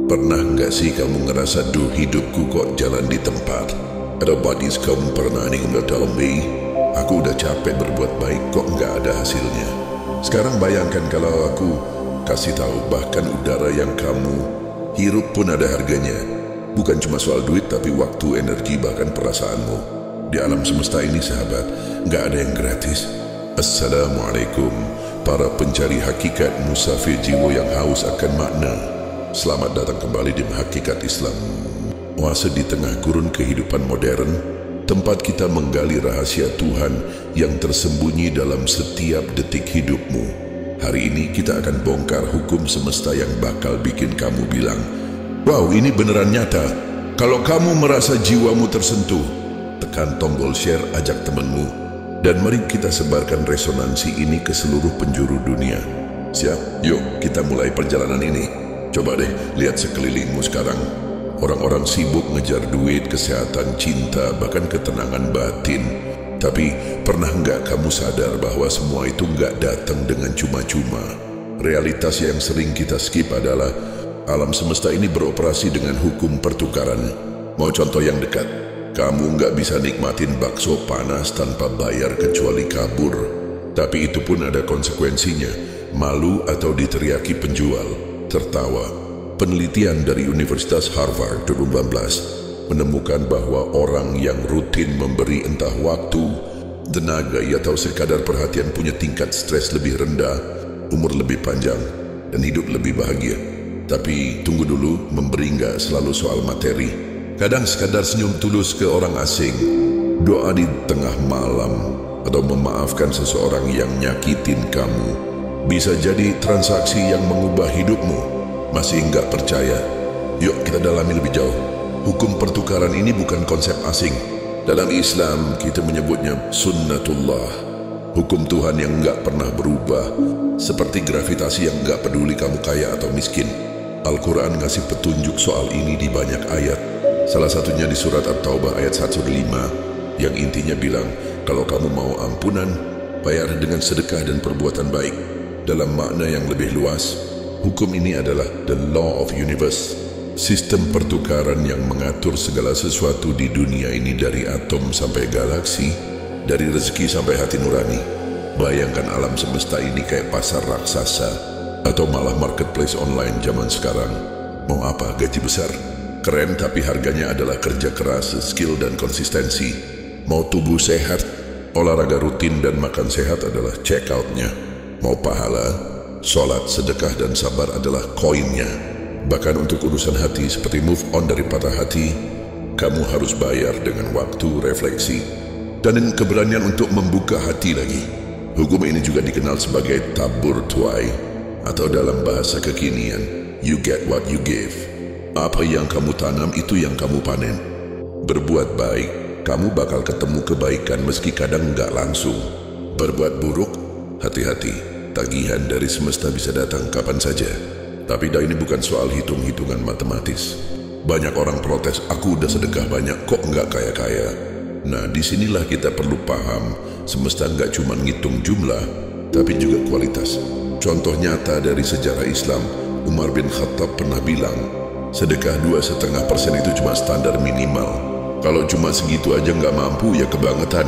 Pernah nggak sih kamu ngerasa duh hidupku kok jalan di tempat? Ada buddies kamu pernah nih nggak tell me, aku udah capek berbuat baik kok nggak ada hasilnya. Sekarang bayangkan kalau aku kasih tahu bahkan udara yang kamu hirup pun ada harganya. Bukan cuma soal duit tapi waktu, energi, bahkan perasaanmu. Di alam semesta ini sahabat, nggak ada yang gratis. Assalamualaikum para pencari hakikat, musafir jiwa yang haus akan makna. Selamat datang kembali di Hakikat Islam. Oase di tengah gurun kehidupan modern, tempat kita menggali rahasia Tuhan yang tersembunyi dalam setiap detik hidupmu. Hari ini kita akan bongkar hukum semesta yang bakal bikin kamu bilang, wow, ini beneran nyata. Kalau kamu merasa jiwamu tersentuh, tekan tombol share, ajak temanmu, dan mari kita sebarkan resonansi ini ke seluruh penjuru dunia. Siap? Yuk kita mulai perjalanan ini. Coba deh lihat sekelilingmu sekarang. Orang-orang sibuk ngejar duit, kesehatan, cinta, bahkan ketenangan batin. Tapi pernah nggak kamu sadar bahwa semua itu nggak datang dengan cuma-cuma? Realitas yang sering kita skip adalah alam semesta ini beroperasi dengan hukum pertukaran. Mau contoh yang dekat? Kamu nggak bisa nikmatin bakso panas tanpa bayar kecuali kabur. Tapi itu pun ada konsekuensinya, malu atau diteriaki penjual. Tertawa. Penelitian dari Universitas Harvard 2018 menemukan bahwa orang yang rutin memberi entah waktu, tenaga, atau sekadar perhatian punya tingkat stres lebih rendah, umur lebih panjang, dan hidup lebih bahagia. Tapi tunggu dulu, memberi nggak selalu soal materi. Kadang sekadar senyum tulus ke orang asing, doa di tengah malam, atau memaafkan seseorang yang nyakitin kamu bisa jadi transaksi yang mengubah hidupmu. Masih nggak percaya? Yuk kita dalami lebih jauh. Hukum pertukaran ini bukan konsep asing. Dalam Islam kita menyebutnya sunnatullah, hukum Tuhan yang nggak pernah berubah. Seperti gravitasi yang nggak peduli kamu kaya atau miskin. Al-Quran ngasih petunjuk soal ini di banyak ayat. Salah satunya di surat At-Taubah ayat 105 yang intinya bilang, kalau kamu mau ampunan, bayar dengan sedekah dan perbuatan baik. Dalam makna yang lebih luas, hukum ini adalah the law of universe, sistem pertukaran yang mengatur segala sesuatu di dunia ini, dari atom sampai galaksi, dari rezeki sampai hati nurani. Bayangkan alam semesta ini kayak pasar raksasa atau malah marketplace online zaman sekarang. Mau apa? Gaji besar? Keren, tapi harganya adalah kerja keras, skill, dan konsistensi. Mau tubuh sehat, olahraga rutin, dan makan sehat adalah check out-nya. Mau pahala, sholat, sedekah, dan sabar adalah koinnya. Bahkan untuk urusan hati seperti move on dari patah hati, kamu harus bayar dengan waktu, refleksi, dan keberanian untuk membuka hati lagi. Hukum ini juga dikenal sebagai tabur tuai, atau dalam bahasa kekinian, you get what you give. Apa yang kamu tanam itu yang kamu panen. Berbuat baik, kamu bakal ketemu kebaikan meski kadang nggak langsung. Berbuat buruk, hati-hati, tagihan dari semesta bisa datang kapan saja. Tapi ini bukan soal hitung-hitungan matematis. Banyak orang protes, aku udah sedekah banyak kok nggak kaya-kaya. Nah, disinilah kita perlu paham, semesta nggak cuma ngitung jumlah, tapi juga kualitas. Contoh nyata dari sejarah Islam, Umar bin Khattab pernah bilang, sedekah 2,5% itu cuma standar minimal. Kalau cuma segitu aja nggak mampu, ya kebangetan.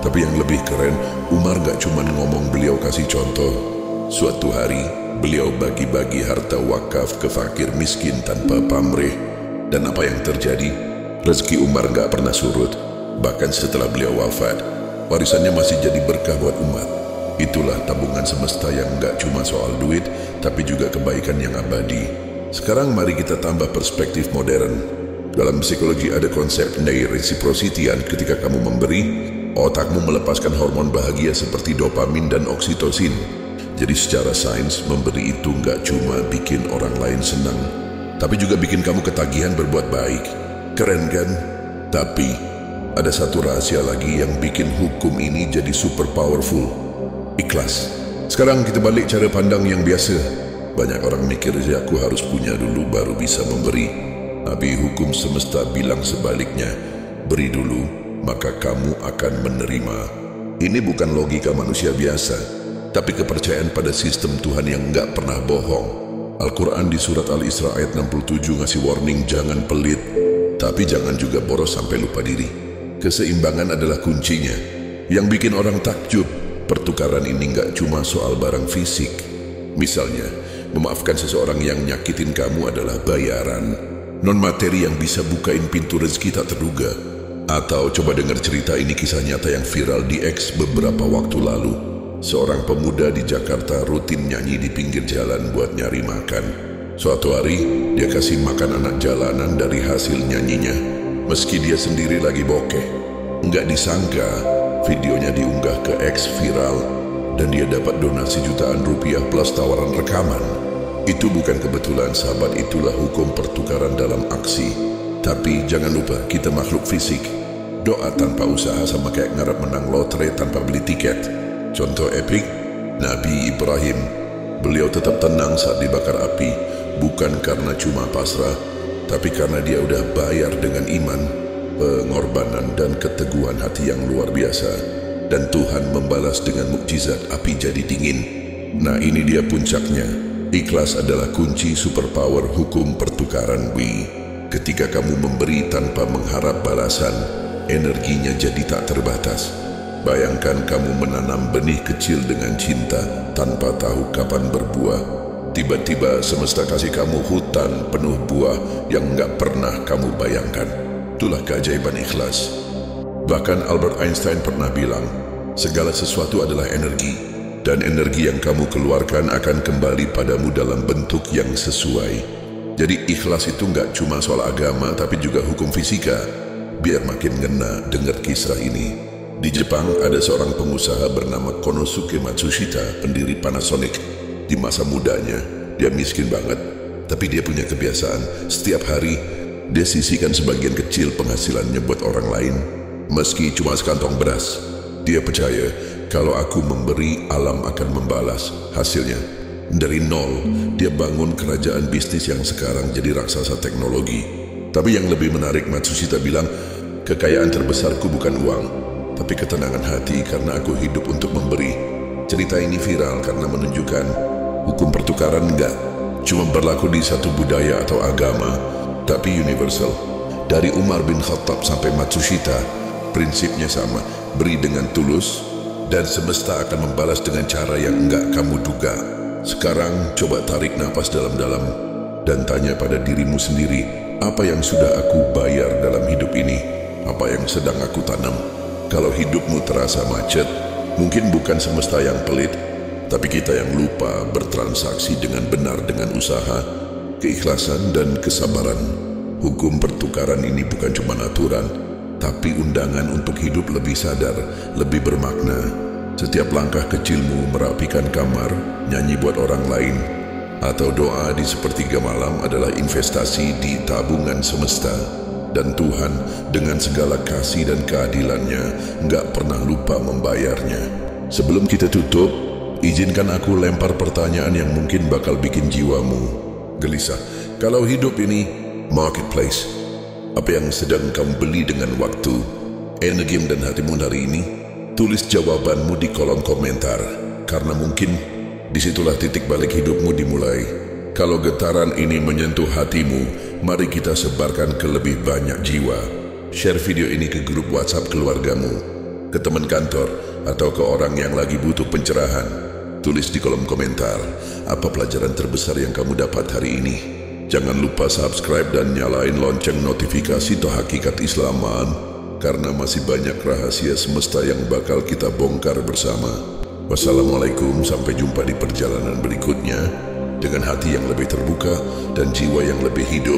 Tapi yang lebih keren, Umar gak cuma ngomong, beliau kasih contoh. Suatu hari, beliau bagi-bagi harta wakaf ke fakir miskin tanpa pamrih. Dan apa yang terjadi? Rezeki Umar gak pernah surut. Bahkan setelah beliau wafat, warisannya masih jadi berkah buat umat. Itulah tabungan semesta yang gak cuma soal duit, tapi juga kebaikan yang abadi. Sekarang mari kita tambah perspektif modern. Dalam psikologi ada konsep reciprocity, ketika kamu memberi, otakmu melepaskan hormon bahagia seperti dopamin dan oksitosin. Jadi secara sains, memberi itu nggak cuma bikin orang lain senang, tapi juga bikin kamu ketagihan berbuat baik. Keren kan? Tapi ada satu rahasia lagi yang bikin hukum ini jadi super powerful. Ikhlas. Sekarang kita balik cara pandang yang biasa. Banyak orang mikir, ya aku harus punya dulu baru bisa memberi. Tapi hukum semesta bilang sebaliknya, beri dulu, maka kamu akan menerima. Ini bukan logika manusia biasa, tapi kepercayaan pada sistem Tuhan yang nggak pernah bohong. Al-Quran di surat Al-Isra ayat 67 ngasih warning jangan pelit, tapi jangan juga boros sampai lupa diri. Keseimbangan adalah kuncinya. Yang bikin orang takjub, pertukaran ini nggak cuma soal barang fisik. Misalnya, memaafkan seseorang yang nyakitin kamu adalah bayaran non-materi yang bisa bukain pintu rezeki tak terduga. Atau coba dengar cerita ini, kisah nyata yang viral di X beberapa waktu lalu. Seorang pemuda di Jakarta rutin nyanyi di pinggir jalan buat nyari makan. Suatu hari, dia kasih makan anak jalanan dari hasil nyanyinya, meski dia sendiri lagi bokeh. Nggak disangka, videonya diunggah ke X viral, dan dia dapat donasi jutaan rupiah plus tawaran rekaman. Itu bukan kebetulan, sahabat, itulah hukum pertukaran dalam aksi. Tapi jangan lupa, kita makhluk fisik. Doa tanpa usaha sama kayak ngarep menang lotre tanpa beli tiket. Contoh epik, Nabi Ibrahim. Beliau tetap tenang saat dibakar api, bukan karena cuma pasrah, tapi karena dia udah bayar dengan iman, pengorbanan dan keteguhan hati yang luar biasa. Dan Tuhan membalas dengan mukjizat, api jadi dingin. Nah, ini dia puncaknya. Ikhlas adalah kunci superpower hukum pertukaran Wi. Ketika kamu memberi tanpa mengharap balasan, energinya jadi tak terbatas. Bayangkan kamu menanam benih kecil dengan cinta tanpa tahu kapan berbuah. Tiba-tiba semesta kasih kamu hutan penuh buah yang nggak pernah kamu bayangkan. Itulah keajaiban ikhlas. Bahkan Albert Einstein pernah bilang, segala sesuatu adalah energi, dan energi yang kamu keluarkan akan kembali padamu dalam bentuk yang sesuai. Jadi ikhlas itu nggak cuma soal agama, tapi juga hukum fisika. Biar makin ngena dengar kisah ini. Di Jepang ada seorang pengusaha bernama Konosuke Matsushita, pendiri Panasonic. Di masa mudanya, dia miskin banget, tapi dia punya kebiasaan. Setiap hari, dia sisihkan sebagian kecil penghasilannya buat orang lain, meski cuma sekantong beras. Dia percaya, kalau aku memberi, alam akan membalas. Hasilnya, dari nol, dia bangun kerajaan bisnis yang sekarang jadi raksasa teknologi. Tapi yang lebih menarik, Matsushita bilang, kekayaan terbesarku bukan uang, tapi ketenangan hati karena aku hidup untuk memberi. Cerita ini viral karena menunjukkan hukum pertukaran enggak cuma berlaku di satu budaya atau agama, tapi universal. Dari Umar bin Khattab sampai Matsushita, prinsipnya sama, beri dengan tulus, dan semesta akan membalas dengan cara yang enggak kamu duga. Sekarang coba tarik napas dalam-dalam dan tanya pada dirimu sendiri, apa yang sudah aku bayar dalam hidup ini? Apa yang sedang aku tanam? Kalau hidupmu terasa macet, mungkin bukan semesta yang pelit, tapi kita yang lupa bertransaksi dengan benar dengan usaha, keikhlasan dan kesabaran. Hukum pertukaran ini bukan cuma aturan, tapi undangan untuk hidup lebih sadar, lebih bermakna. Setiap langkah kecilmu merapikan kamar, nyanyi buat orang lain, atau doa di sepertiga malam adalah investasi di tabungan semesta. Dan Tuhan dengan segala kasih dan keadilannya nggak pernah lupa membayarnya. Sebelum kita tutup, izinkan aku lempar pertanyaan yang mungkin bakal bikin jiwamu gelisah. Kalau hidup ini marketplace, apa yang sedang kamu beli dengan waktu, energi dan hatimu hari ini? Tulis jawabanmu di kolom komentar, karena mungkin disitulah titik balik hidupmu dimulai. Kalau getaran ini menyentuh hatimu, mari kita sebarkan ke lebih banyak jiwa. Share video ini ke grup WhatsApp keluargamu, ke teman kantor, atau ke orang yang lagi butuh pencerahan. Tulis di kolom komentar, apa pelajaran terbesar yang kamu dapat hari ini. Jangan lupa subscribe dan nyalain lonceng notifikasi toh hakikat Islaman, karena masih banyak rahasia semesta yang bakal kita bongkar bersama. Wassalamualaikum, sampai jumpa di perjalanan berikutnya. Dengan hati yang lebih terbuka dan jiwa yang lebih hidup.